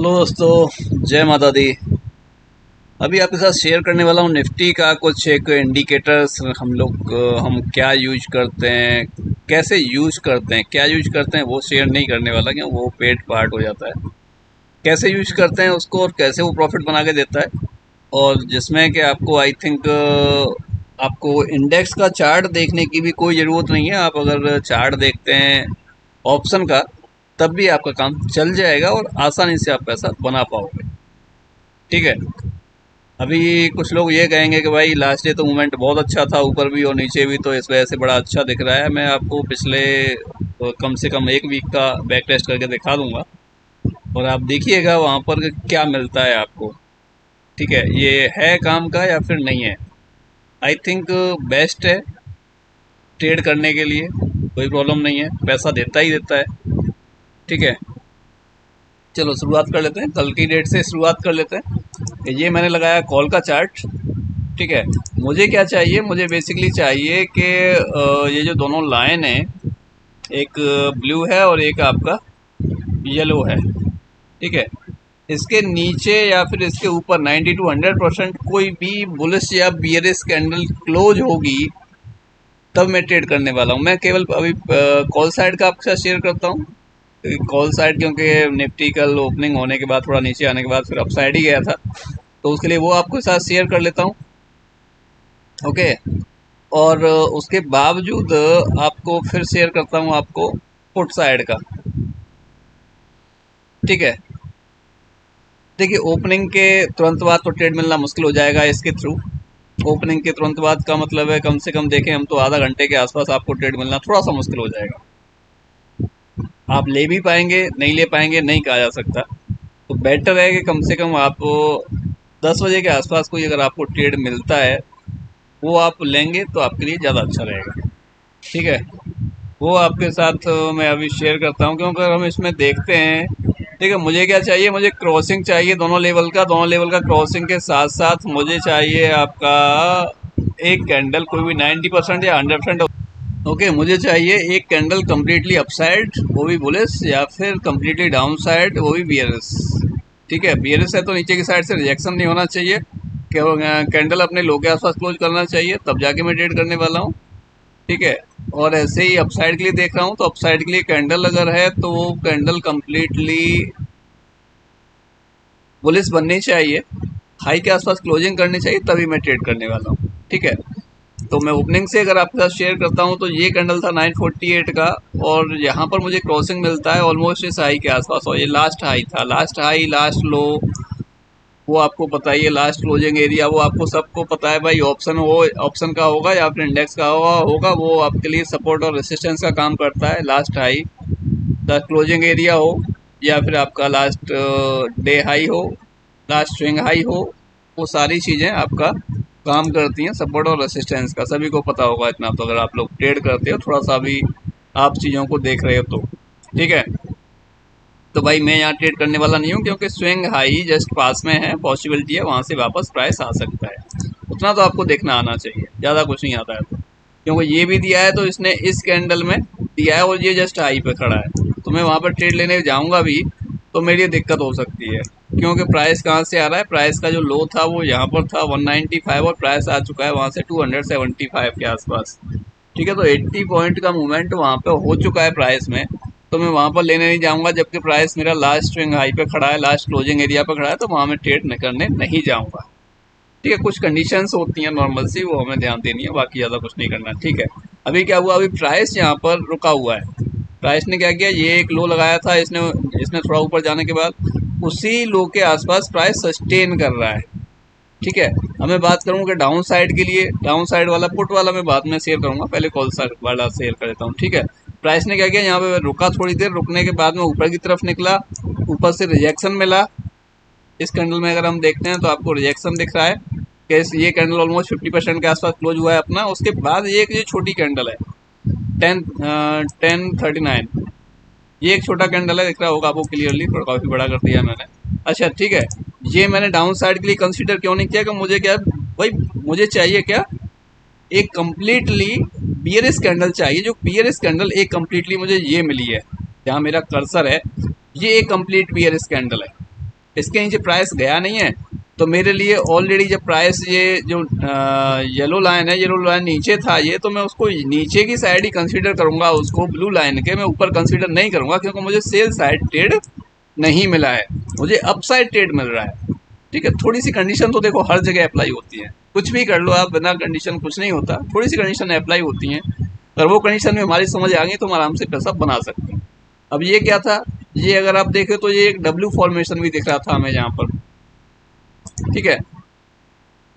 Hello दोस्तों, जय माता दी। अभी आपके साथ शेयर करने वाला हूँ निफ्टी का कुछ एक इंडिकेटर्स। हम क्या यूज करते हैं, कैसे यूज करते हैं, क्या यूज करते हैं वो शेयर नहीं करने वाला, क्यों वो पेड पार्ट हो जाता है। कैसे यूज करते हैं उसको और कैसे वो प्रॉफिट बना के देता है, और जिसमें कि आपको आई थिंक आपको इंडेक्स का चार्ट देखने की भी कोई ज़रूरत नहीं है। आप अगर चार्ट देखते हैं ऑप्शन का, तब भी आपका काम चल जाएगा और आसानी से आप पैसा बना पाओगे। ठीक है। अभी कुछ लोग ये कहेंगे कि भाई लास्ट डे तो मूवमेंट बहुत अच्छा था, ऊपर भी और नीचे भी, तो इस वजह से बड़ा अच्छा दिख रहा है। मैं आपको पिछले कम से कम एक वीक का बैक टेस्ट करके दिखा दूंगा और आप देखिएगा वहाँ पर क्या मिलता है आपको। ठीक है, ये है काम का या फिर नहीं है। आई थिंक बेस्ट है ट्रेड करने के लिए, कोई प्रॉब्लम नहीं है, पैसा देता ही देता है। ठीक है, चलो शुरुआत कर लेते हैं, कल की डेट से शुरुआत कर लेते हैं। ये मैंने लगाया कॉल का चार्ट। ठीक है, मुझे क्या चाहिए, मुझे बेसिकली चाहिए कि ये जो दोनों लाइन है, एक ब्लू है और एक आपका येलो है। ठीक है, इसके नीचे या फिर इसके ऊपर 90 to 100% कोई भी बुलिश या बियरिश कैंडल क्लोज होगी, तब मैं ट्रेड करने वाला हूँ। मैं केवल अभी कॉल साइड का आपके साथ शेयर करता हूँ। कॉल साइड क्योंकि निफ्टी कल ओपनिंग होने के बाद थोड़ा नीचे आने के बाद फिर अप साइड ही गया था, तो उसके लिए वो आपके साथ शेयर कर लेता हूँ। ओके, और उसके बावजूद आपको फिर शेयर करता हूँ आपको पुट साइड का। ठीक है, देखिए ओपनिंग के तुरंत बाद तो ट्रेड मिलना मुश्किल हो जाएगा इसके थ्रू। ओपनिंग के तुरंत बाद का मतलब है कम से कम देखें हम तो आधा घंटे के आसपास आपको ट्रेड मिलना थोड़ा सा मुश्किल हो जाएगा। आप ले भी पाएंगे, नहीं ले पाएंगे, नहीं कहा जा सकता। तो बेटर है कि कम से कम आप 10 बजे के आसपास कोई अगर आपको ट्रेड मिलता है वो आप लेंगे तो आपके लिए ज़्यादा अच्छा रहेगा। ठीक है, वो आपके साथ मैं अभी शेयर करता हूँ, क्योंकि हम इसमें देखते हैं। ठीक है, मुझे क्या चाहिए, मुझे क्रॉसिंग चाहिए दोनों लेवल का क्रॉसिंग के साथ साथ मुझे चाहिए आपका एक कैंडल, कोई भी 90% या 100%। ओके, मुझे चाहिए एक कैंडल कम्प्लीटली अपसाइड वो भी बुलिश, या फिर कम्प्लीटली डाउन साइड वो भी बियरिश। ठीक है, बियरिश है तो नीचे की साइड से रिजेक्शन नहीं होना चाहिए, कैंडल अपने लो के आसपास क्लोज करना चाहिए, तब जाके मैं ट्रेड करने वाला हूँ। ठीक है, और ऐसे ही अपसाइड के लिए देख रहा हूँ, तो अपसाइड के लिए कैंडल अगर है तो वो कैंडल कम्प्लीटली बुलिश बननी चाहिए, हाई के आसपास क्लोजिंग करनी चाहिए, तभी मैं ट्रेड करने वाला हूँ। ठीक है, तो मैं ओपनिंग से अगर आपके साथ शेयर करता हूँ तो ये कैंडल था 948 का, और यहाँ पर मुझे क्रॉसिंग मिलता है ऑलमोस्ट इस हाई के आसपास, और ये लास्ट हाई था, लास्ट हाई लास्ट लो वो आपको पता ही है। लास्ट क्लोजिंग एरिया वो आपको सबको पता है भाई, ऑप्शन हो, ऑप्शन का होगा या फिर इंडेक्स का होगा, वो आपके लिए सपोर्ट और रेसिस्टेंस का काम करता है। Last high, last closing area हो, या फिर आपका लास्ट डे हाई हो, लास्ट स्विंग हाई हो, वो सारी चीज़ें आपका काम करती हैं सपोर्ट और रेसिस्टेंस का। सभी को पता होगा इतना, तो अगर आप लोग ट्रेड करते हो थोड़ा सा भी आप चीज़ों को देख रहे हो तो। ठीक है, तो भाई मैं यहाँ ट्रेड करने वाला नहीं हूँ, क्योंकि स्विंग हाई जस्ट पास में है, पॉसिबिलिटी है वहाँ से वापस प्राइस आ सकता है। उतना तो आपको देखना आना चाहिए, ज़्यादा कुछ नहीं आता है तो। क्योंकि ये भी दिया है तो इसने इस कैंडल में दिया है और ये जस्ट हाई पे खड़ा है, तो मैं वहाँ पर ट्रेड लेने जाऊँगा भी तो मेरे लिए दिक्कत हो सकती है। क्योंकि प्राइस कहाँ से आ रहा है, प्राइस का जो लो था वो यहाँ पर था 195, और प्राइस आ चुका है वहाँ से 275 के आसपास। ठीक है, तो 80 पॉइंट का मूवमेंट वहाँ पे हो चुका है प्राइस में, तो मैं वहाँ पर लेने नहीं जाऊँगा, जबकि प्राइस मेरा लास्ट स्विंग हाई पे खड़ा है, लास्ट क्लोजिंग एरिया पे खड़ा है, तो वहाँ मैं ट्रेड करने नहीं जाऊँगा। ठीक है, कुछ कंडीशंस होती हैं नॉर्मल सी, वो हमें ध्यान देनी है, बाकी ज़्यादा कुछ नहीं करना। ठीक है, अभी क्या हुआ, अभी प्राइस यहाँ पर रुका हुआ है। प्राइस ने क्या किया, ये एक लो लगाया था इसने इसने थोड़ा ऊपर जाने के बाद उसी लो के आसपास प्राइस सस्टेन कर रहा है। ठीक है, अब मैं बात करूँ कि डाउन साइड के लिए, डाउन साइड वाला पुट वाला मैं बाद में शेयर करूँगा, पहले कॉल साइड वाला शेयर कर देता हूँ। ठीक है, प्राइस ने क्या किया, यहाँ पे रुका थोड़ी देर, रुकने के बाद में ऊपर की तरफ निकला, ऊपर से रिजेक्शन मिला। इस कैंडल में अगर हम देखते हैं तो आपको रिजेक्शन दिख रहा है कि ये कैंडल ऑलमोस्ट 50% के आसपास क्लोज हुआ है अपना। उसके बाद ये छोटी कैंडल है 1039, ये एक छोटा कैंडल है, दिख रहा होगा आपको क्लियरली, थोड़ा काफ़ी बड़ा कर दिया मैंने। अच्छा ठीक है, ये मैंने डाउन साइड के लिए कंसीडर क्यों नहीं किया, कि मुझे क्या भाई, मुझे चाहिए क्या, एक कम्प्लीटली बियरिश कैंडल चाहिए। जो बियरिश कैंडल एक कम्प्लीटली मुझे ये मिली है, जहाँ मेरा कर्सर है, ये एक कम्प्लीट बियरिश कैंडल है। इसके नीचे प्राइस गया नहीं है, तो मेरे लिए ऑलरेडी जब प्राइस ये जो येलो लाइन है, येलो लाइन नीचे था ये, तो मैं उसको नीचे की साइड ही कंसीडर करूंगा, उसको ब्लू लाइन के मैं ऊपर कंसीडर नहीं करूंगा, क्योंकि मुझे सेल साइड ट्रेड नहीं मिला है, मुझे अप साइड ट्रेड मिल रहा है। ठीक है, थोड़ी सी कंडीशन तो देखो हर जगह अप्लाई होती है, कुछ भी कर लो आप, बिना कंडीशन कुछ नहीं होता, थोड़ी सी कंडीशन अप्लाई होती हैं। अगर वो कंडीशन में हमारी समझ आ गई तो हम आराम से पैसा बना सकते हैं। अब ये क्या था, ये अगर आप देखें तो ये एक डब्ल्यू फॉर्मेशन भी दिख रहा था हमें यहाँ पर। ठीक है,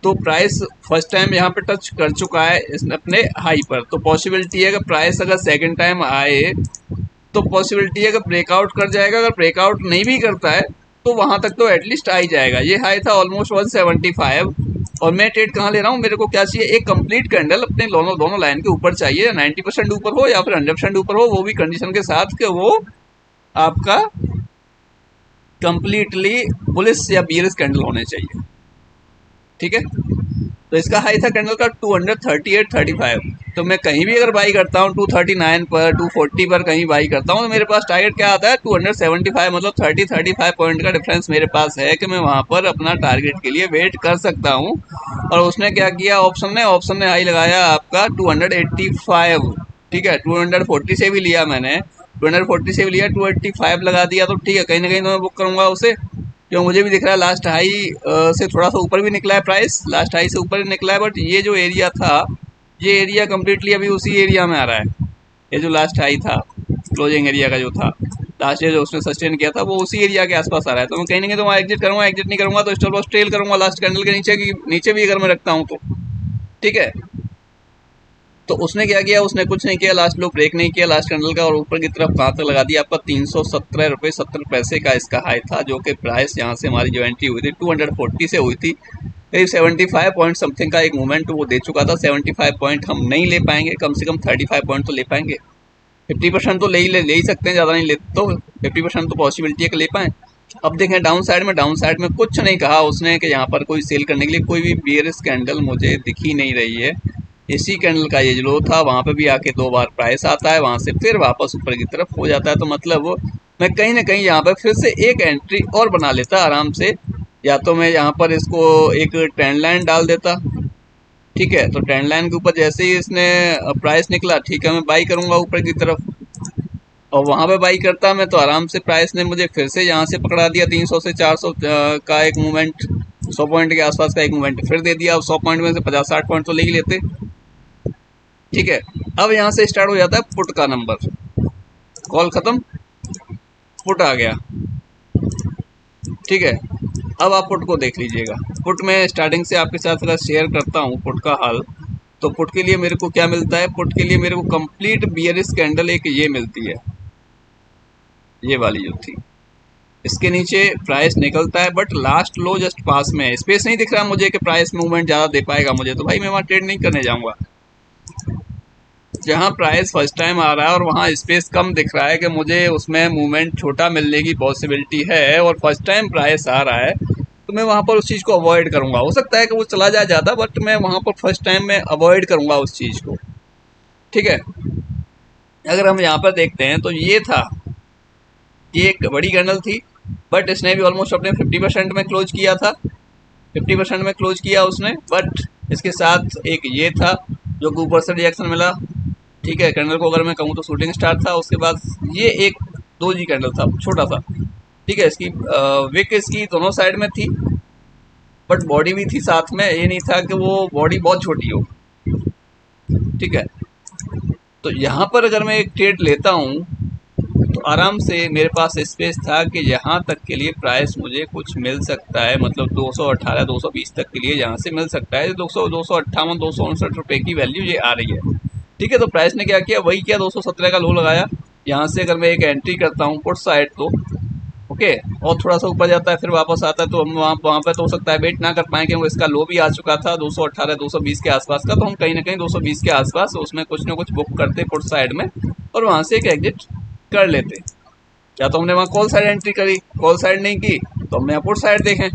तो प्राइस फर्स्ट टाइम यहाँ पे टच कर चुका है इसने अपने हाई पर, तो पॉसिबिलिटी है कि प्राइस अगर सेकंड टाइम आए तो पॉसिबिलिटी है कि ब्रेकआउट कर जाएगा, अगर ब्रेकआउट नहीं भी करता है तो वहां तक तो एटलीस्ट आ ही जाएगा। ये हाई था ऑलमोस्ट 175, और मैं ट्रेड कहाँ ले रहा हूँ, मेरे को क्या चाहिए, एक कंप्लीट कैंडल अपने दोनों दोनों लाइन के ऊपर चाहिए, 90% ऊपर हो या फिर 100% ऊपर हो, वो भी कंडीशन के साथ कि वो आपका कंप्लीटली बुलिश या बियरिश कैंडल होने चाहिए। ठीक है, तो इसका हाई था कैंडल का 238.35, तो मैं कहीं भी अगर बाई करता हूँ 239 पर, 240 पर कहीं बाई करता हूँ, तो मेरे पास टारगेट क्या आता है 275, मतलब 35 पॉइंट का डिफरेंस मेरे पास है कि मैं वहां पर अपना टारगेट के लिए वेट कर सकता हूँ। और उसने क्या किया, ऑप्शन ने हाई लगाया आपका 285। ठीक है, 240 से भी लिया मैंने, 240 से भी लिया, 285 लगा दिया, तो ठीक है, कहीं ना कहीं तो मैं बुक करूंगा उसे, जो मुझे भी दिख रहा है लास्ट हाई से थोड़ा सा ऊपर भी निकला है, प्राइस लास्ट हाई से ऊपर ही निकला है, बट ये जो एरिया था, ये एरिया कम्प्लीटली अभी उसी एरिया में आ रहा है। ये जो लास्ट हाई था, क्लोजिंग एरिया का जो था लास्ट ईयर जो उसने सस्टेन किया था, वो उसी एरिया के आसपास आ रहा है, तो मैं कहीं ना कहीं तो वहाँ एग्जिट करूंगा, एग्जिट नहीं करूंगा तो स्टॉप लॉस ट्रेल करूंगा लास्ट कैंडल के नीचे की, नीचे भी अगर मैं रखता हूँ तो। ठीक है, तो उसने क्या किया, उसने कुछ नहीं किया, लास्ट लो ब्रेक नहीं किया लास्ट कैंडल का, और ऊपर की तरफ कहाँ तक लगा दिया आपका 317 रुपये 70 पैसे का इसका हाई था, जो कि प्राइस यहाँ से हमारी जो एंट्री हुई थी 240 से हुई थी, करीब 75 पॉइंट समथिंग का एक मूवमेंट वो दे चुका था। 75 पॉइंट हम नहीं ले पाएंगे, कम से कम 35 पॉइंट तो ले पाएंगे, 50% तो ले ही सकते हैं, ज़्यादा नहीं ले तो 50% तो पॉसिबिलिटी है कि ले पाएँ। अब देखें डाउन साइड में कुछ नहीं कहा उसने कि यहाँ पर कोई सेल करने के लिए, कोई भी बियरिश कैंडल मुझे दिख ही नहीं रही है। इसी कैंडल का ये जो लो था वहाँ पे भी आके 2 बार प्राइस आता है, वहाँ से फिर वापस ऊपर की तरफ हो जाता है, तो मतलब मैं कहीं ना कहीं यहाँ पर फिर से एक एंट्री और बना लेता आराम से, या तो मैं यहाँ पर इसको एक ट्रेंड लाइन डाल देता। ठीक है, तो ट्रेंड लाइन के ऊपर जैसे ही इसने प्राइस निकला, ठीक है, मैं बाई करूंगा ऊपर की तरफ, और वहां पे बाई करता मैं तो आराम से प्राइस ने मुझे फिर से यहाँ से पकड़ा दिया, 300 से 400 का एक मूवमेंट, 100 पॉइंट के आसपास का एक मूवमेंट फिर दे दिया, 100 पॉइंट में से 50-60 पॉइंट तो ले ही लेते। ठीक है, अब यहाँ से स्टार्ट हो जाता है पुट का नंबर, कॉल खत्म, पुट आ गया। ठीक है, अब आप पुट को देख लीजिएगा, पुट में स्टार्टिंग से आपके साथ अगर शेयर करता हूँ पुट का हाल, तो पुट के लिए मेरे को क्या मिलता है, पुट के लिए मेरे को कंप्लीट बियरिश कैंडल एक ये मिलती है, ये वाली जो थी, इसके नीचे प्राइस निकलता है, बट लास्ट लो जस्ट पास में है, स्पेस नहीं दिख रहा मुझे कि प्राइस मूवमेंट ज़्यादा दे पाएगा मुझे, तो भाई मैं वहाँ ट्रेड नहीं करने जाऊँगा। जहाँ प्राइस फर्स्ट टाइम आ रहा है और वहाँ स्पेस कम दिख रहा है कि मुझे उसमें मूवमेंट छोटा मिलने की पॉसिबिलिटी है, और फर्स्ट टाइम प्राइस आ रहा है, तो मैं वहाँ पर उस चीज़ को अवॉइड करूँगा। हो सकता है कि वो चला जाए ज़्यादा, बट मैं वहाँ पर फर्स्ट टाइम में अवॉइड करूँगा उस चीज़ को। ठीक है, अगर हम यहाँ पर देखते हैं तो ये था, ये एक बड़ी कैंडल थी, बट इसने भी ऑलमोस्ट अपने 50% में क्लोज किया था, 50% में क्लोज किया उसने, बट इसके साथ एक ये था जो कि ऊपर से रिएक्शन मिला। ठीक है, कैंडल को अगर मैं कहूँ तो शूटिंग स्टार था, उसके बाद ये एक 2G कैंडल था छोटा सा। ठीक है, इसकी विक इसकी दोनों साइड में थी, बट बॉडी भी थी साथ में, ये नहीं था कि वो बॉडी बहुत छोटी हो। ठीक है, तो यहाँ पर अगर मैं एक ट्रेड लेता हूँ तो आराम से मेरे पास स्पेस था कि यहाँ तक के लिए प्राइस मुझे कुछ मिल सकता है, मतलब 218 220 तक के लिए यहाँ से मिल सकता है, 258 259 रुपये की वैल्यू ये आ रही है। ठीक है, तो प्राइस ने क्या किया, वही किया, 217 का लो लगाया, यहाँ से अगर मैं एक एंट्री करता हूँ पुट साइड तो ओके, और थोड़ा सा ऊपर जाता है फिर वापस आता है, तो हम वहाँ पर तो हो सकता है वेट ना कर पाएँ, क्योंकि इसका लो भी आ चुका था 218 220 के आसपास का, तो हम कहीं ना कहीं 220 के आसपास उसमें कुछ ना कुछ बुक करते पुट साइड में, और वहाँ से एक एग्जिट कर लेते। या तो हमने वहाँ कॉल साइड एंट्री करी, कॉल साइड नहीं की तो हमने पुट साइड देखें,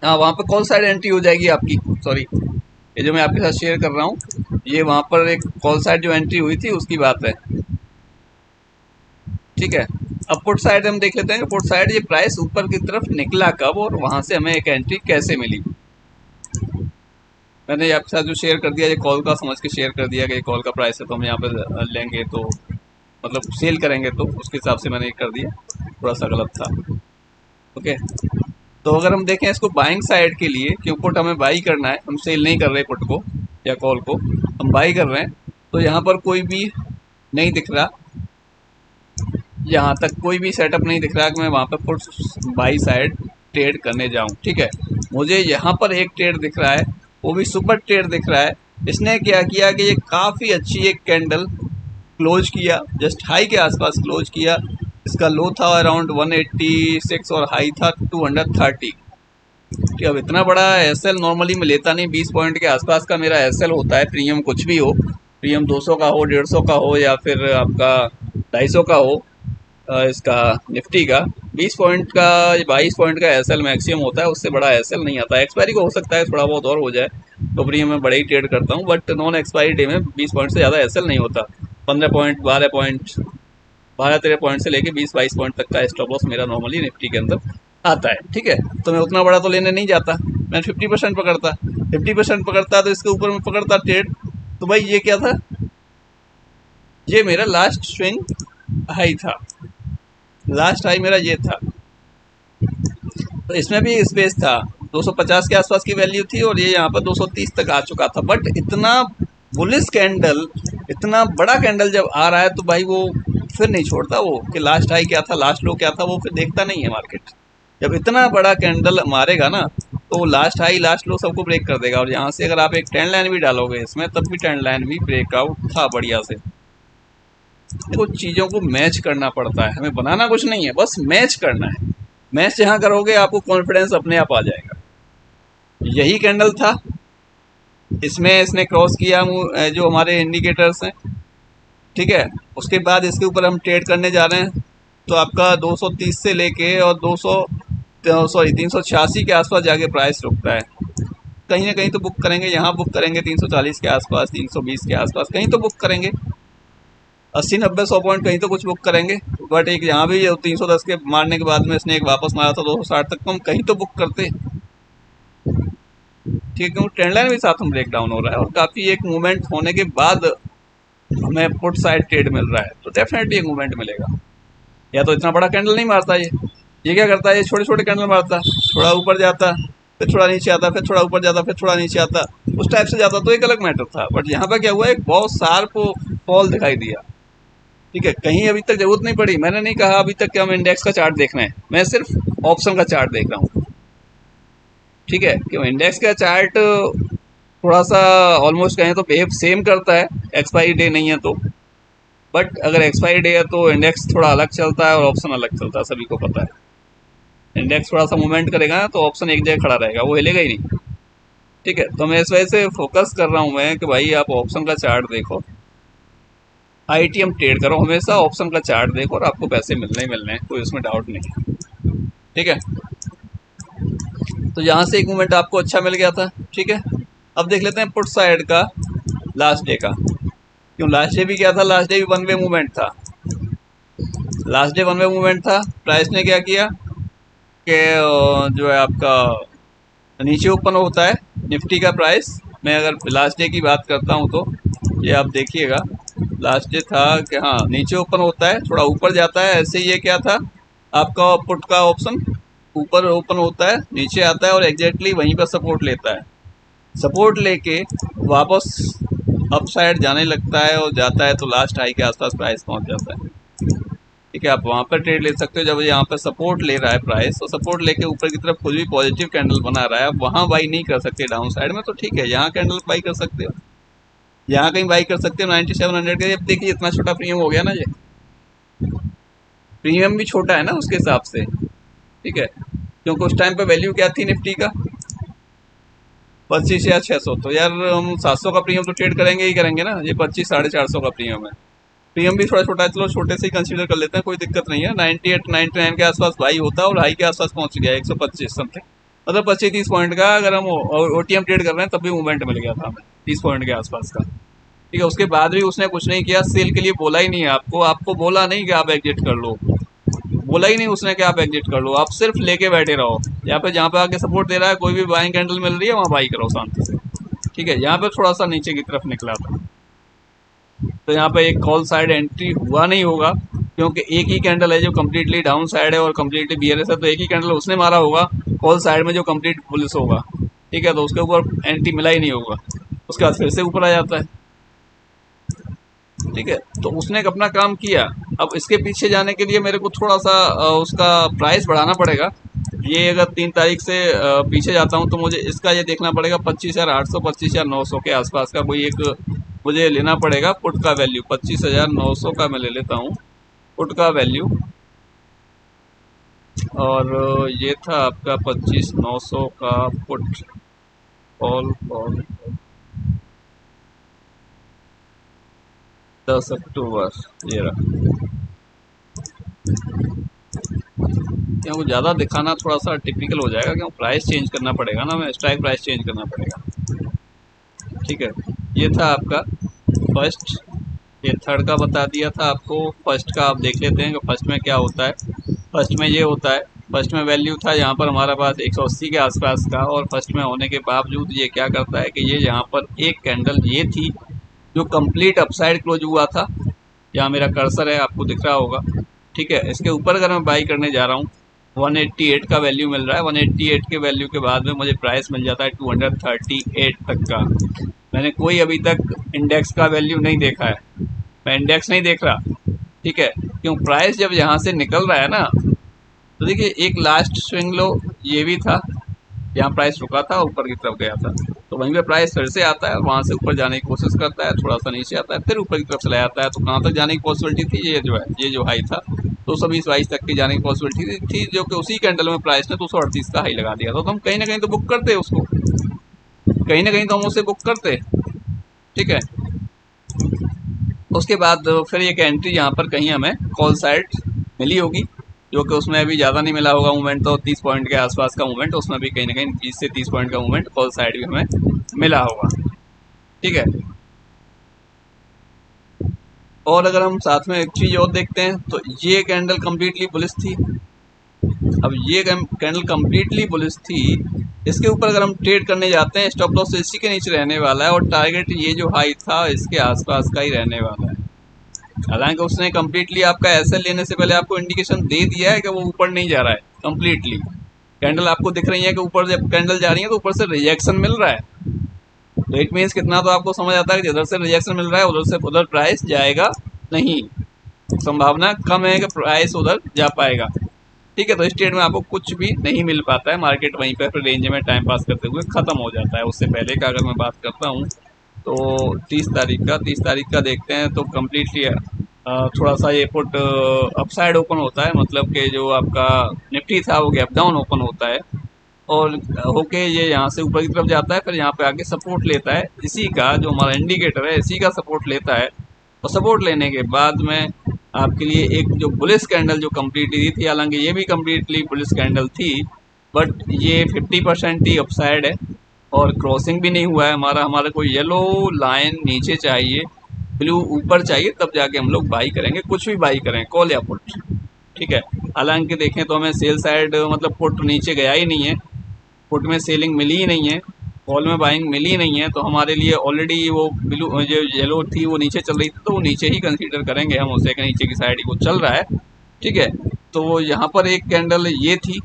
हाँ वहाँ पर कॉल साइड एंट्री हो जाएगी आपकी, सॉरी ये जो मैं आपके साथ शेयर कर रहा हूँ, ये वहाँ पर एक कॉल साइड जो एंट्री हुई थी उसकी बात है। ठीक है, अब पुट साइड हम देख लेते हैं कि पुट साइड ये प्राइस ऊपर की तरफ निकला कब और वहां से हमें एक एंट्री कैसे मिली। मैंने आपके साथ जो शेयर कर दिया, ये कॉल का समझ के शेयर कर दिया कि ये कॉल का प्राइस है तो हम यहाँ पे लेंगे, तो मतलब सेल करेंगे, तो उसके हिसाब से मैंने ये कर दिया, थोड़ा सा गलत था। ओके, तो अगर हम देखें इसको बाइंग साइड के लिए, क्यों पुट हमें बाई करना है, हम सेल नहीं कर रहे पुट को या कॉल को, हम बाई कर रहे हैं, तो यहाँ पर कोई भी नहीं दिख रहा, यहाँ तक कोई भी सेटअप नहीं दिख रहा कि मैं वहाँ पर पुट बाई साइड ट्रेड करने जाऊँ। ठीक है, मुझे यहाँ पर एक ट्रेड दिख रहा है, वो भी सुपर ट्रेड दिख रहा है। इसने क्या किया कि ये काफ़ी अच्छी एक कैंडल क्लोज किया, जस्ट हाई के आसपास क्लोज किया। इसका लो था अराउंड 186 और हाई था 230। कि अब इतना बड़ा एसएल नॉर्मली मैं लेता नहीं, 20 पॉइंट के आसपास का मेरा एसएल होता है, प्रीमियम कुछ भी हो, प्रीमियम 200 का हो, 150 का हो, या फिर आपका 250 का हो, इसका निफ्टी का 20 पॉइंट का, 22 पॉइंट का एसएल मैक्सिमम होता है, उससे बड़ा एसएल नहीं आता। एक्सपायरी को हो सकता है थोड़ा बहुत और हो जाए, तो प्रीमियम में बड़े ही ट्रेड करता हूँ, बट नॉन एक्सपायरी डे में 20 पॉइंट से ज़्यादा एसएल नहीं होता। 15 पॉइंट, 12 पॉइंट, 12-13 पॉइंट से लेके 20-22 पॉइंट तक का स्टॉप लॉस मेरा नॉर्मली निफ्टी के अंदर आता है। ठीक है, तो मैं उतना बड़ा तो लेने नहीं जाता, मैं 50% पकड़ता, 50% पकड़ता तो इसके ऊपर में पकड़ता ट्रेड। तो भाई ये क्या था, ये मेरा लास्ट स्विंग हाई था, लास्ट हाई मेरा ये था, तो इसमें भी स्पेस था, 250 के आसपास की वैल्यू थी और ये यहाँ पर 230 तक आ चुका था। बट इतना बुलिश कैंडल, इतना बड़ा कैंडल जब आ रहा है तो भाई वो फिर नहीं छोड़ता, वो कि लास्ट हाई क्या था, लास्ट लो क्या था, वो फिर देखता नहीं है मार्केट। जब इतना बड़ा कैंडल मारेगा ना तो लास्ट हाई लास्ट लो सबको ब्रेक कर देगा। और यहाँ से अगर आप एक ट्रेंड लाइन भी डालोगे इसमें, तब भी ट्रेंड लाइन भी ब्रेकआउट था बढ़िया से। देखो चीज़ों को मैच करना पड़ता है, हमें बनाना कुछ नहीं है, बस मैच करना है। मैच जहाँ करोगे आपको कॉन्फिडेंस अपने आप आ जाएगा। यही कैंडल था, इसमें इसने क्रॉस किया जो हमारे इंडिकेटर्स हैं। ठीक है, उसके बाद इसके ऊपर हम ट्रेड करने जा रहे हैं, तो आपका 230 से लेके और 386 के आसपास जाके प्राइस रुकता है। कहीं ना कहीं तो बुक करेंगे, यहाँ बुक करेंगे 340 के आसपास, 320 के आसपास कहीं तो बुक करेंगे, 80-90-100 पॉइंट कहीं तो कुछ बुक करेंगे। बट एक यहाँ भी 310 के मारने के बाद में इसने एक वापस मारा था 260 तक, तो हम कहीं तो बुक करते। ठीक है, क्योंकि ट्रेंड लाइन भी साथ में ब्रेक डाउन हो रहा है और काफ़ी एक मूवमेंट होने के बाद हमें पुट साइड ट्रेड मिल रहा है, तो डेफिनेटली एक मूवमेंट मिलेगा। या तो इतना बड़ा कैंडल नहीं मारता ये क्या करता है, ये छोटे छोटे कैंडल मारता, थोड़ा ऊपर जाता, फिर थोड़ा नीचे आता, फिर थोड़ा ऊपर जाता, फिर थोड़ा नीचे आता, उस टाइप से जाता तो एक अलग मैटर था। बट यहाँ पर क्या हुआ, एक बहुत शार्प फॉल दिखाई दिया। ठीक है, कहीं अभी तक जरूरत नहीं पड़ी, मैंने नहीं कहा अभी तक कि हम इंडेक्स का चार्ट देख रहे हैं, मैं सिर्फ ऑप्शन का चार्ट देख रहा हूँ। ठीक है, क्यों इंडेक्स का चार्ट थोड़ा सा ऑलमोस्ट कहें तो बिहेव सेम करता है, एक्सपायरी डे नहीं है तो। बट अगर एक्सपायरी डे है तो इंडेक्स थोड़ा अलग चलता है और ऑप्शन अलग चलता है, सभी को पता है। इंडेक्स थोड़ा सा मूवमेंट करेगा ना तो ऑप्शन एक जगह खड़ा रहेगा, वो हिलेगा ही नहीं। ठीक है, तो मैं इस वजह से फोकस कर रहा हूँ मैं कि भाई आप ऑप्शन का चार्ट देखो, आईटीएम ट्रेड करो, हमेशा ऑप्शन का चार्ट देखो और आपको पैसे मिलने ही मिलने हैं, कोई उसमें डाउट नहीं है। ठीक है, तो यहाँ से एक मूवमेंट आपको अच्छा मिल गया था। ठीक है, अब देख लेते हैं पुट साइड का लास्ट डे का। क्यों लास्ट डे भी क्या था, लास्ट डे भी वन वे मूवमेंट था, last day one way movement था। प्राइस ने क्या किया कि जो है आपका नीचे ओपन होता है निफ्टी का प्राइस। मैं अगर लास्ट डे की बात करता हूँ तो ये आप देखिएगा, लास्ट डे था कि हाँ नीचे ओपन होता है, थोड़ा ऊपर जाता है, ऐसे ये क्या था आपका पुट का ऑप्शन, ऊपर ओपन होता है, नीचे आता है और एग्जैक्टली वहीं पर सपोर्ट लेता है। सपोर्ट लेके वापस अप साइड जाने लगता है और जाता है तो लास्ट हाई के आसपास प्राइस पहुंच जाता है। ठीक है, आप वहाँ पर ट्रेड ले सकते हो जब यहाँ पर सपोर्ट ले रहा है प्राइस, तो सपोर्ट लेके ऊपर की तरफ कुछ भी पॉजिटिव कैंडल बना रहा है, आप वहाँ बाई नहीं कर सकते डाउन साइड में, तो ठीक है यहाँ कैंडल बाई कर सकते हो, यहाँ कहीं बाई कर सकते हो 9700 के। अब देखिए इतना छोटा प्रीमियम हो गया ना, ये प्रीमियम भी छोटा है ना उसके हिसाब से। ठीक है, क्योंकि उस टाइम पे वैल्यू क्या थी निफ्टी का, 25 या 600, तो यार हम 700 का प्रीमियम तो ट्रेड करेंगे ही करेंगे ना, ये 25-450 का प्रीमियम है। प्रीमियम भी थोड़ा छोटा है, चलो छोटे से ही कंसीडर कर लेते हैं, कोई दिक्कत नहीं है। 98-99 के आसपास बाई होता है और हाई के आसपास पहुंच गया 125 समथिंग, मतलब 25-30 पॉइंट का अगर हम ओटीएम ट्रेड कर रहे हैं तब भी मूवमेंट मिल गया था हमें 30 पॉइंट के आसपास का। ठीक है, उसके बाद भी उसने कुछ नहीं किया, सेल के लिए बोला ही नहीं है आपको, आपको बोला नहीं कि आप एग्जिट कर लो, बोला ही नहीं उसने कि आप एग्जिट कर लो, आप सिर्फ लेके बैठे रहो। यहाँ पे जहाँ पे आके सपोर्ट दे रहा है, कोई भी बाइंग कैंडल मिल रही है वहाँ बाई करो शांति से, ठीक है। यहाँ पे थोड़ा सा नीचे की तरफ निकला था, तो यहाँ पे एक कॉल साइड एंट्री हुआ नहीं होगा, क्योंकि एक ही कैंडल है जो कम्प्लीटली डाउन साइड है और कम्प्लीटली बियरस है, तो एक ही कैंडल उसने मारा होगा कॉल साइड में जो कम्प्लीट बुलिश होगा, ठीक है। तो उसके ऊपर एंट्री मिला ही नहीं होगा, उसके बाद फिर से ऊपर आ जाता है, ठीक है। तो उसने अपना काम किया। अब इसके पीछे जाने के लिए मेरे को थोड़ा सा उसका प्राइस बढ़ाना पड़ेगा। ये अगर 3 तारीख से पीछे जाता हूँ तो मुझे इसका ये देखना पड़ेगा 25,800 25,900 के आसपास का कोई एक मुझे लेना पड़ेगा पुट का वैल्यू। 25,900 का मैं ले लेता हूँ पुट का वैल्यू, और ये था आपका 25,900 का पुट कॉल 10 अक्टूबर, ये रहा। क्योंकि ज़्यादा दिखाना थोड़ा सा टिपिकल हो जाएगा, क्योंकि प्राइस चेंज करना पड़ेगा ना, मैं स्ट्राइक प्राइस चेंज करना पड़ेगा, ठीक है। ये था आपका फर्स्ट, ये थर्ड का बता दिया था आपको। फर्स्ट का आप देख लेते हैं कि फर्स्ट में क्या होता है। फर्स्ट में ये होता है, फर्स्ट में वैल्यू था यहाँ पर हमारे पास 180 के आसपास का, और फर्स्ट में होने के बावजूद ये क्या करता है कि ये यहाँ पर एक कैंडल ये थी जो कंप्लीट अपसाइड क्लोज हुआ था। यहाँ मेरा कर्सर है, आपको दिख रहा होगा, ठीक है। इसके ऊपर अगर मैं बाई करने जा रहा हूँ, 188 का वैल्यू मिल रहा है। 188 के वैल्यू के बाद में मुझे प्राइस मिल जाता है 238 तक का। मैंने कोई अभी तक इंडेक्स का वैल्यू नहीं देखा है, मैं इंडेक्स नहीं देख रहा, ठीक है। क्यों, प्राइस जब यहाँ से निकल रहा है ना, तो देखिए एक लास्ट स्विंग लो ये भी था, यहाँ प्राइस रुका था, ऊपर की तरफ गया था, तो वहीं पे प्राइस फिर से आता है, वहाँ से ऊपर जाने की कोशिश करता है, थोड़ा सा नीचे आता है, फिर ऊपर की तरफ चला जाता है। तो कहाँ तक जाने की पॉसिबिलिटी थी, ये जो है ये जो हाई था 220-22 तक की जाने की पॉसिबिलिटी थी, जो कि उसी कैंडल में प्राइस ने 238 का हाई लगा दिया था। तो हम कहीं ना कहीं तो बुक करते उसको, कहीं ना कहीं तो हम उसे बुक करते, ठीक है। उसके बाद फिर एक एंट्री यहाँ पर कहीं हमें कॉल साइड मिली होगी, जो कि उसमें अभी ज़्यादा नहीं मिला होगा मूवमेंट, तो 30 पॉइंट के आसपास का मूवमेंट, उसमें भी कहीं ना कहीं 20 से 30 पॉइंट का मूवमेंट कॉल साइड भी हमें मिला होगा, ठीक है। और अगर हम साथ में एक चीज़ और देखते हैं, तो ये कैंडल कम्प्लीटली बुलिश थी। अब ये कैंडल कम्प्लीटली बुलिश थी, इसके ऊपर अगर हम ट्रेड करने जाते हैं, स्टॉप लॉस इसी के नीचे रहने वाला है, और टारगेट ये जो हाई था इसके आसपास का ही रहने वाला है। हालांकि उसने कम्प्लीटली आपका एसएल लेने से पहले आपको इंडिकेशन दे दिया है कि वो ऊपर नहीं जा रहा है। कम्प्लीटली कैंडल आपको दिख रही है कि ऊपर जब कैंडल जा रही है तो ऊपर से रिजेक्शन मिल रहा है, तो इट मीन्स कितना तो आपको समझ आता है कि जिधर से रिजेक्शन मिल रहा है उधर से उधर प्राइस जाएगा नहीं, संभावना कम है कि प्राइस उधर जा पाएगा, ठीक है। तो इस ट्रेड में आपको कुछ भी नहीं मिल पाता है, मार्केट वहीं पर रेंज में टाइम पास करते हुए ख़त्म हो जाता है। उससे पहले का अगर मैं बात करता हूँ तो 30 तारीख का देखते हैं, तो कम्प्लीटली थोड़ा सा ये पुट अपसाइड ओपन होता है, मतलब कि जो आपका निफ्टी था वो गैप डाउन ओपन होता है, और होके ये यहाँ से ऊपर की तरफ जाता है, फिर यहाँ पे आके सपोर्ट लेता है, इसी का जो हमारा इंडिकेटर है इसी का सपोर्ट लेता है। और सपोर्ट लेने के बाद में आपके लिए एक जो बुलिश कैंडल जो कम्प्लीटली थी, हालांकि ये भी कम्प्लीटली बुलिश कैंडल थी, बट ये 50% ही अपसाइड है और क्रॉसिंग भी नहीं हुआ है हमारा। हमारे को येलो लाइन नीचे चाहिए, ब्लू ऊपर चाहिए, तब जाके हम लोग बाई करेंगे, कुछ भी बाई करें, कॉल या पुट, ठीक है। हालांकि देखें तो हमें सेल साइड मतलब पुट नीचे गया ही नहीं है, पुट में सेलिंग मिली ही नहीं है, कॉल में बाइंग मिली ही नहीं है, तो हमारे लिए ऑलरेडी वो ब्लू जो येलो थी वो नीचे चल रही थी, तो वो नीचे ही कंसीडर करेंगे हम उसे, नीचे की साइड ही वो चल रहा है, ठीक है। तो यहाँ पर एक कैंडल ये थी,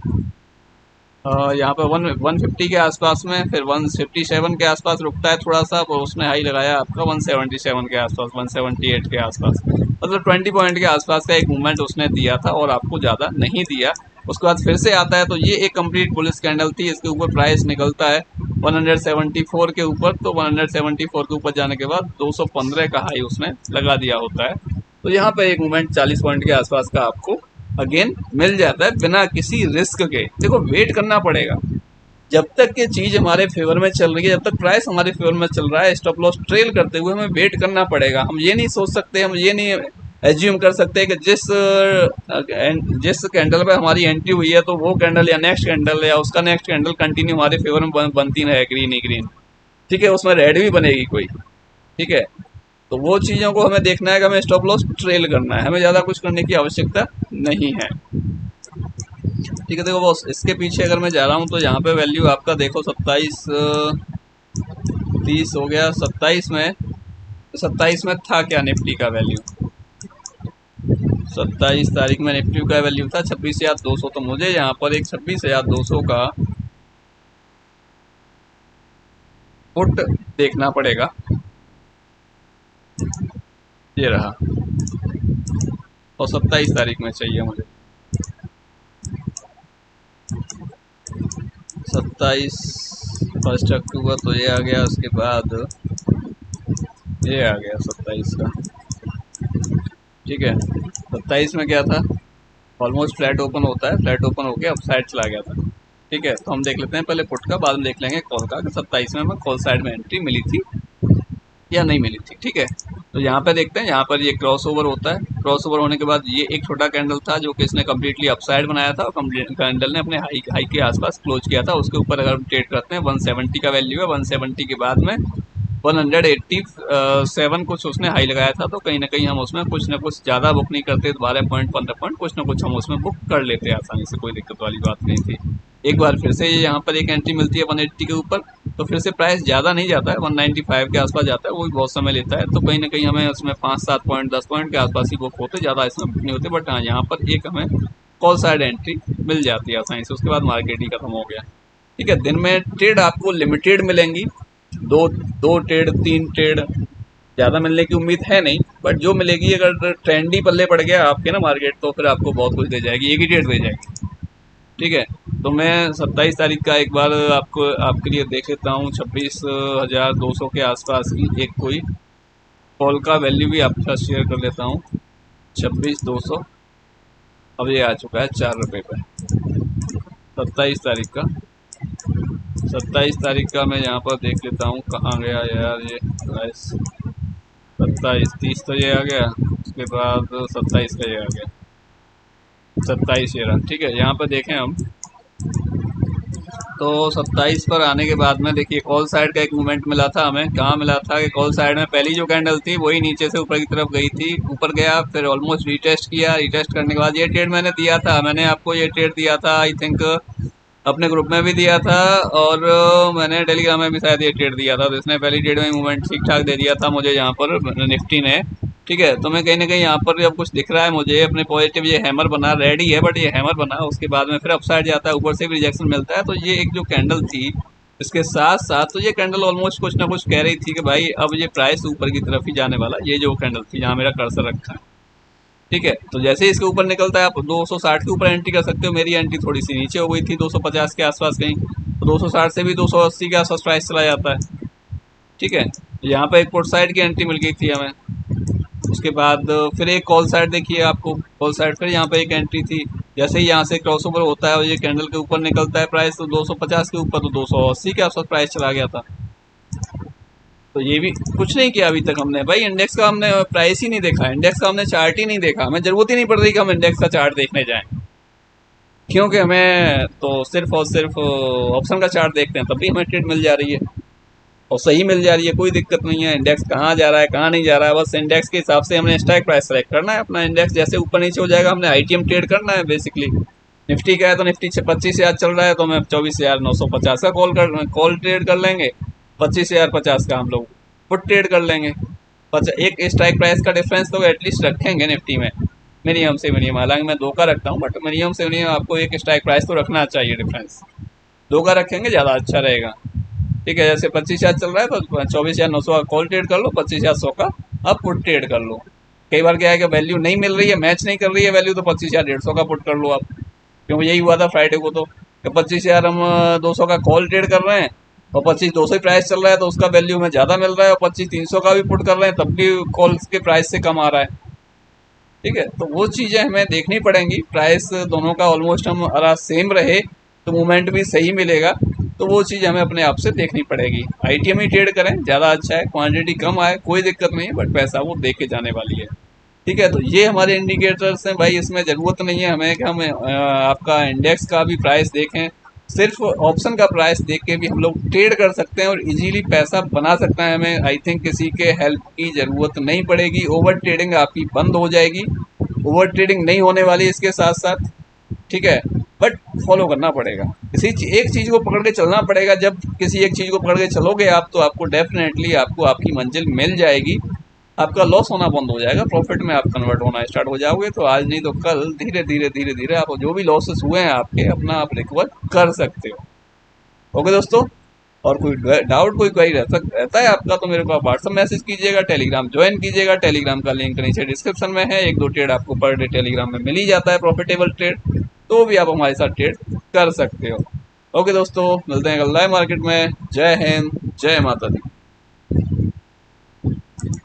यहाँ पर 150 के आसपास में, फिर 157 के आसपास रुकता है थोड़ा सा, और उसने हाई लगाया आपका 177 के आसपास, 178 के आसपास, मतलब 20 पॉइंट के आसपास का एक मूवमेंट उसने दिया था, और आपको ज़्यादा नहीं दिया। उसके बाद फिर से आता है, तो ये एक कंप्लीट बुलिश कैंडल थी, इसके ऊपर प्राइस निकलता है 174 के ऊपर, तो 174 के ऊपर जाने के बाद 215 का हाई उसने लगा दिया होता है। तो यहाँ पे एक मूवमेंट 40 पॉइंट के आसपास का आपको अगेन मिल जाता है बिना किसी रिस्क के। देखो वेट करना पड़ेगा जब तक ये चीज़ हमारे फेवर में चल रही है, जब तक प्राइस हमारे फेवर में चल रहा है, स्टॉप लॉस ट्रेल करते हुए हमें वेट करना पड़ेगा। हम ये नहीं सोच सकते, हम ये नहीं एज्यूम कर सकते कि जिस कैंडल पे हमारी एंट्री हुई है तो वो कैंडल या नेक्स्ट कैंडल या उसका नेक्स्ट कैंडल कंटिन्यू हमारे फेवर में बनती रहे, ग्रीन ही ग्रीन, ठीक है, उसमें रेड भी बनेगी कोई, ठीक है। तो वो चीज़ों को हमें देखना है कि हमें स्टॉप लॉस ट्रेल करना है, हमें ज़्यादा कुछ करने की आवश्यकता नहीं है। ठीक है, देखो बॉस, इसके पीछे अगर मैं जा रहा हूँ तो यहाँ पे वैल्यू आपका देखो 27 30 हो गया। 27 में था क्या निफ्टी का वैल्यू? 27 तारीख में निफ्टी का वैल्यू था 26,200। तो मुझे यहाँ पर एक 26,200 का पुट देखना पड़ेगा। ये रहा, और 27 तारीख में चाहिए मुझे। 27 1 अक्टूबर तो ये आ गया, उसके बाद ये आ गया 27 का। ठीक है, 27 में क्या था? ऑलमोस्ट फ्लैट ओपन होता है, फ्लैट ओपन होके अप साइड चला गया था। ठीक है, तो हम देख लेते हैं पहले पुट का, बाद में देख लेंगे कॉल का, कि 27 में हमें कॉल साइड में एंट्री मिली थी या नहीं मिली थी। ठीक है, तो यहाँ पे देखते हैं, यहाँ पर ये क्रॉस ओवर होता है। क्रॉस ओवर होने के बाद ये एक छोटा कैंडल था जो कि इसने कम्प्लीटली अपसाइड बनाया था, और कैंडल ने अपने हाई के आसपास क्लोज किया था। उसके ऊपर अगर हम ट्रेड करते हैं 170 का वैल्यू है, 170 के बाद में 187 कुछ उसने हाई लगाया था, तो कहीं ना कहीं हम उसमें कुछ ना कुछ ज़्यादा बुक नहीं करते, 12 पॉइंट 15 पॉइंट कुछ ना कुछ हम उसमें बुक कर लेते आसानी से, कोई दिक्कत वाली बात नहीं थी। एक बार फिर से यहाँ पर एक एंट्री मिलती है 180 के ऊपर, तो फिर से प्राइस ज़्यादा नहीं जाता है, 195 के आसपास जाता है, वो भी बहुत समय लेता है। तो कहीं ना कहीं हमें उसमें 5-7 पॉइंट 10 पॉइंट के आसपास ही बुक होते, ज़्यादा इसमें बुक नहीं होते। बट हाँ, यहाँ पर एक हमें कॉल साइड एंट्री मिल जाती है आसानी से, उसके बाद मार्केट ही खत्म हो गया। ठीक है, दिन में ट्रेड आपको लिमिटेड मिलेंगी, दो दो ट्रेड 3 ट्रेड, ज़्यादा मिलने की उम्मीद है नहीं, बट जो मिलेगी, अगर ट्रेंड ही पल्ले पड़ गया आपके ना मार्केट, तो फिर आपको बहुत कुछ दे जाएगी, एक ही ट्रेड दे जाएगी। ठीक है, तो मैं 27 तारीख का एक बार आपके लिए देख लेता हूँ, 26,200 के आसपास की एक कोई कॉल का वैल्यू भी आपके साथ शेयर कर लेता हूँ। 26,200 अब ये आ चुका है 4 रुपये पर। 27 तारीख का, 27 तारीख का मैं यहाँ पर देख लेता हूँ, कहाँ गया यार ये प्राइस। 27 30 तो ये आ गया, उसके बाद 27 का ये आ गया, 27 ये रहा। ठीक है, यहाँ पर देखें हम, तो 27 पर आने के बाद में देखिए कॉल साइड का एक मूवमेंट मिला था हमें। कहाँ मिला था कि कॉल साइड में पहली जो कैंडल थी वही नीचे से ऊपर की तरफ गई थी, ऊपर गया, फिर ऑलमोस्ट रिटेस्ट किया। रिटेस्ट करने के बाद ये ट्रेड मैंने दिया था, मैंने आपको ये ट्रेड दिया था, आई थिंक अपने ग्रुप में भी दिया था, और मैंने टेलीग्राम में भी शायद ये ट्रेड दिया था। तो इसने पहली ट्रेड में मूवमेंट ठीक ठाक दे दिया था मुझे यहाँ पर निफ्टी ने। ठीक है, तो मैं कहीं ना कहीं यहाँ पर जब कुछ दिख रहा है मुझे अपने पॉजिटिव, ये हैमर बना रेडी है, बट ये हैमर बना उसके बाद में फिर अपसाइड जाता है, ऊपर से भी रिजेक्शन मिलता है। तो ये एक जो कैंडल थी, इसके साथ साथ तो ये कैंडल ऑलमोस्ट कुछ ना कुछ कह रही थी कि भाई अब ये प्राइस ऊपर की तरफ ही जाने वाला। ये जो कैंडल थी जहाँ मेरा कर्सर रखा है, ठीक है, तो जैसे ही इसके ऊपर निकलता है आप 260 के ऊपर एंट्री कर सकते हो। मेरी एंट्री थोड़ी सी नीचे हो गई थी, 250 के आसपास कहीं, तो 260 से भी 280 के आसपास प्राइस चला जाता है। ठीक है, यहाँ पे एक पुट साइड की एंट्री मिल गई थी हमें। उसके बाद फिर एक कॉल साइड देखिए आपको, कॉल साइड फिर यहाँ पे एक एंट्री थी। जैसे ही यहाँ से क्रॉस ओवर होता है और ये कैंडल के ऊपर निकलता है प्राइस, तो 250 के ऊपर, तो 280 के आसपास प्राइस चला गया था। तो ये भी कुछ नहीं किया अभी तक हमने, भाई इंडेक्स का हमने प्राइस ही नहीं देखा, इंडेक्स का हमने चार्ट ही नहीं देखा। हमें जरूरत ही नहीं पड़ रही कि हम इंडेक्स का चार्ट देखने जाएं, क्योंकि हमें तो सिर्फ और सिर्फ ऑप्शन का चार्ट देखते हैं, तब भी हमें ट्रेड मिल जा रही है, और सही मिल जा रही है, कोई दिक्कत नहीं है। इंडेक्स कहाँ जा रहा है कहाँ नहीं जा रहा है, बस इंडेक्स के हिसाब से हमने स्ट्राइक प्राइस सेलेक्ट करना है अपना। इंडेक्स जैसे ऊपर नीचे हो जाएगा, हमने आईटीएम ट्रेड करना है बेसिकली। निफ्टी का है तो निफ्टी 25,000 चल रहा है, तो हमें 24,950 का कॉल ट्रेड कर लेंगे, 25,050 का हम लोग पुट ट्रेड कर लेंगे। एक स्ट्राइक प्राइस का डिफरेंस तो एटलीस्ट रखेंगे निफ्टी में, मिनिमम से मिनिमम। हालांकि मैं 2 का रखता हूँ, बट मिनिमम से मिनिमम आपको एक स्ट्राइक प्राइस तो रखना चाहिए डिफरेंस। 2 का रखेंगे ज़्यादा अच्छा रहेगा। ठीक है, जैसे 25,000 चल रहा है तो 24,900 का कॉल ट्रेड कर लो, 25,100 का अब पुट ट्रेड कर लो। कई बार क्या है कि वैल्यू नहीं मिल रही है, मैच नहीं कर रही है वैल्यू, तो 25,150 का पुट कर लो आप। क्योंकि यही हुआ था फ्राइडे को, तो 25,000 हम 200 का कॉल ट्रेड कर रहे हैं, और 25,200 ही प्राइस चल रहा है, तो उसका वैल्यू हमें ज़्यादा मिल रहा है। और 25,300 का भी पुट कर रहे हैं, तब भी कॉल के प्राइस से कम आ रहा है। ठीक है, तो वो चीज़ें हमें देखनी पड़ेंगी। प्राइस दोनों का ऑलमोस्ट हम अगर सेम रहे तो मूवमेंट भी सही मिलेगा, तो वो चीज़ हमें अपने आप से देखनी पड़ेगी। आईटीएम ही ट्रेड करें, ज़्यादा अच्छा है, क्वांटिटी कम आए कोई दिक्कत नहीं है, बट पैसा वो दे के जाने वाली है। ठीक है, तो ये हमारे इंडिकेटर्स हैं भाई, इसमें ज़रूरत नहीं है हमें कि हम आपका इंडेक्स का भी प्राइस देखें, सिर्फ ऑप्शन का प्राइस देख के भी हम लोग ट्रेड कर सकते हैं और इजीली पैसा बना सकते हैं। हमें आई थिंक किसी के हेल्प की ज़रूरत नहीं पड़ेगी। ओवर ट्रेडिंग आपकी बंद हो जाएगी, ओवर ट्रेडिंग नहीं होने वाली इसके साथ साथ, ठीक है। बट फॉलो करना पड़ेगा, एक चीज़ को पकड़ के चलना पड़ेगा। जब किसी एक चीज़ को पकड़ के चलोगे आप, तो आपको डेफिनेटली आपको आपकी मंजिल मिल जाएगी, आपका लॉस होना बंद हो जाएगा, प्रॉफिट में आप कन्वर्ट होना स्टार्ट हो जाओगे। तो आज नहीं तो कल धीरे धीरे धीरे धीरे आप जो भी लॉसेस हुए हैं आपके, अपना आप रिकवर कर सकते हो। ओके दोस्तों, और कोई डाउट कोई क्वेरी रहता है आपका तो मेरे को आप व्हाट्सअप मैसेज कीजिएगा, टेलीग्राम ज्वाइन कीजिएगा। टेलीग्राम का लिंक नीचे डिस्क्रिप्शन में है। 1-2 ट्रेड आपको पर डे टेलीग्राम में मिल ही जाता है, प्रॉफिटेबल ट्रेड, तो भी आप हमारे साथ ट्रेड कर सकते हो। ओके दोस्तों, मिलते हैं कल लाइव मार्केट में। जय हिंद, जय माता दी।